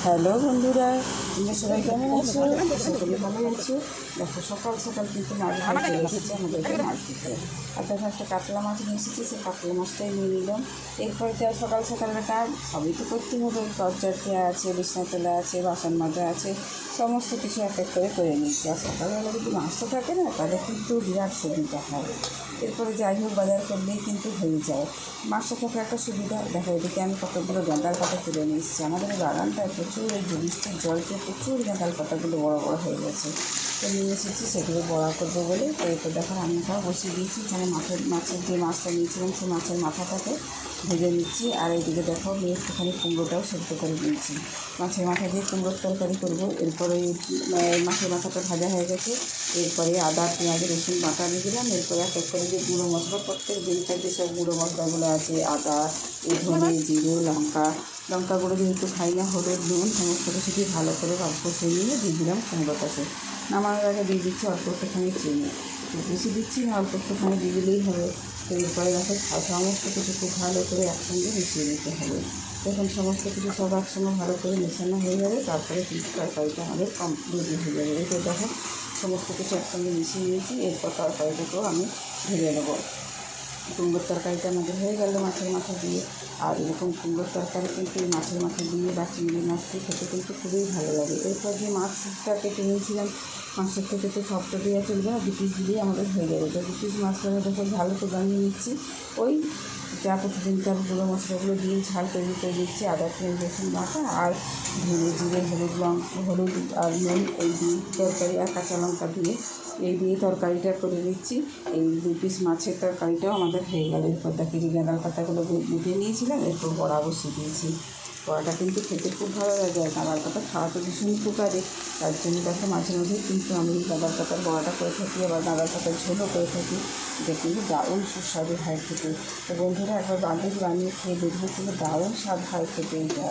Hello বন্ধুরা, তোমরা সবাই কেমন আছো? সকলে ভালো আছো? দেখো সকাল সকাল কিন্তু মাছ ভাই চলে এসেছে আমাদেরকে মাছ দিতে। আর দেখো একটা কাতলা মাছ নিয়ে এসেছি, সেই কাতলা মাছটাই নিয়ে নিলাম। এরপরে তো সকাল সকালের কাজ সবই তো করতে হবে। তরজার দেওয়া আছে, বিছনা তোলা আছে, বাসন মাজা আছে, সমস্ত কিছু এক এক করে নিচ্ছি। আর সকালবেলা যদি মাছটা থাকে না, তাহলে কিন্তু বিরাট সুবিধা হয়। এরপরে যাই হোক বাজার করলেই কিন্তু হয়ে যায়। মাছটা থাকা একটা সুবিধা। দেখো এদিকে আমি কতগুলো গাঁদাল পাতা তুলে নিয়ে এসেছি। আমাদের বাগানটায় প্রচুর এই বৃষ্টির জলতে প্রচুর গাঁদাল পাতাগুলো বড় বড় হয়ে গেছে, তো নিয়ে এসেছি সেগুলো বড়া করবো বলে। তো এরপর দেখো রান্নাটাও বসিয়ে দিয়েছি। এখানে মাছের যে মাছটা নিয়েছিলাম সেই মাছের মাথাটাকে ভেজে নিচ্ছি। আর এইদিকে দেখো আমি একটুখানি কুমড়োটাও সেদ্ধ করে নিয়েছি। মাছের মাথা দিয়ে কুমড়োর তরকারি করবো। এরপরে মাছের মাথাটা ভাজা হয়ে গেছে। এরপরে আদা পেঁয়াজ রসুন বাটা দিয়ে দিলাম। এরপরে এক এক করে যে গুঁড়ো মশলা, প্রত্যেক দিনকার যেসব গুঁড়ো মশলাগুলো আছে, আদা, ধনে, জিরে, লঙ্কা গুঁড়ো যেহেতু খাই না, হলুদ, নুন সমস্ত কিছু দিয়ে ভালো করে কষিয়ে নিয়ে দিয়ে দিলাম কুমড়োটাকে। নামানোর আগে দিয়ে দিচ্ছি অল্প একটুখানি চিনি, বেশি দিচ্ছি না, অল্প একটুখানি দিয়ে দিলেই হবে। তো এরপরে দেখো সমস্ত কিছু খুব ভালো করে একসঙ্গে মিশিয়ে নিতে হবে। যখন সমস্ত কিছু সব একসঙ্গে ভালো করে মেশানো হয়ে যাবে, তারপরে কিন্তু তরকারিটা আমাদের কমপ্লিট হয়ে যাবে। এরপর দেখো সমস্ত কিছু একসঙ্গে মিশিয়ে নিয়েছি। এরপর তরকারিটাকেও আমি ঢেলে নেবো। কুমড়োর তরকারিটা আমাদের হয়ে গেল মাছের মাথা দিয়ে। আর এরকম কুমড়োর তরকারি কিন্তু মাছের মাথা দিয়ে বা চিংড়ি মাছ দিয়ে খেতে কিন্তু খুবই ভালো লাগে। এরপর যে মাছটা কেটে নিয়েছিলাম, মাছের থেকে তো সবটা দিয়ে চলবে না, 2 পিস দিলেই আমাদের হয়ে যাবে। তো 2 পিস মাছটাকে দেখো ভালো করে বানিয়ে নিচ্ছি। ওই যা প্রতিদিনকার গুঁড়ো মশলাগুলো দিয়ে ঝাল তৈরি করে দিচ্ছি। আদা পেঁয়াজ রসুন বাটা আর ধনে জিরে হলুদ আর নুন এই দিয়ে তরকারি আর কাঁচা লঙ্কা দিয়ে তরকারিটা করে দিচ্ছি। এই 2 পিস মাছের তরকারিটাও আমাদের হয়ে গেল। এরপর দেখি যে গাঁদাল পাতাগুলো বেটে নিয়েছিলাম, এরপর বড়া বসিয়ে দিয়েছি। বড়াটা কিন্তু খেতে খুব ভালো লাগে। আর গাঁদাল পাতা খাওয়া তো ভীষণ উপকারে, তার জন্য দেখো মাঝে মাঝে কিন্তু আমি গাঁদাল পাতার বড়াটা করে থাকি, আবার গাঁদাল পাতার ঝোলও করে থাকি। এটা কিন্তু দারুণ সুস্বাদু হয় খেতে। তো বন্ধুরা একবার বাড়িতে বানিয়ে খেয়ে দেখবো, কিন্তু দারুণ স্বাদ হয় খেতে। এটা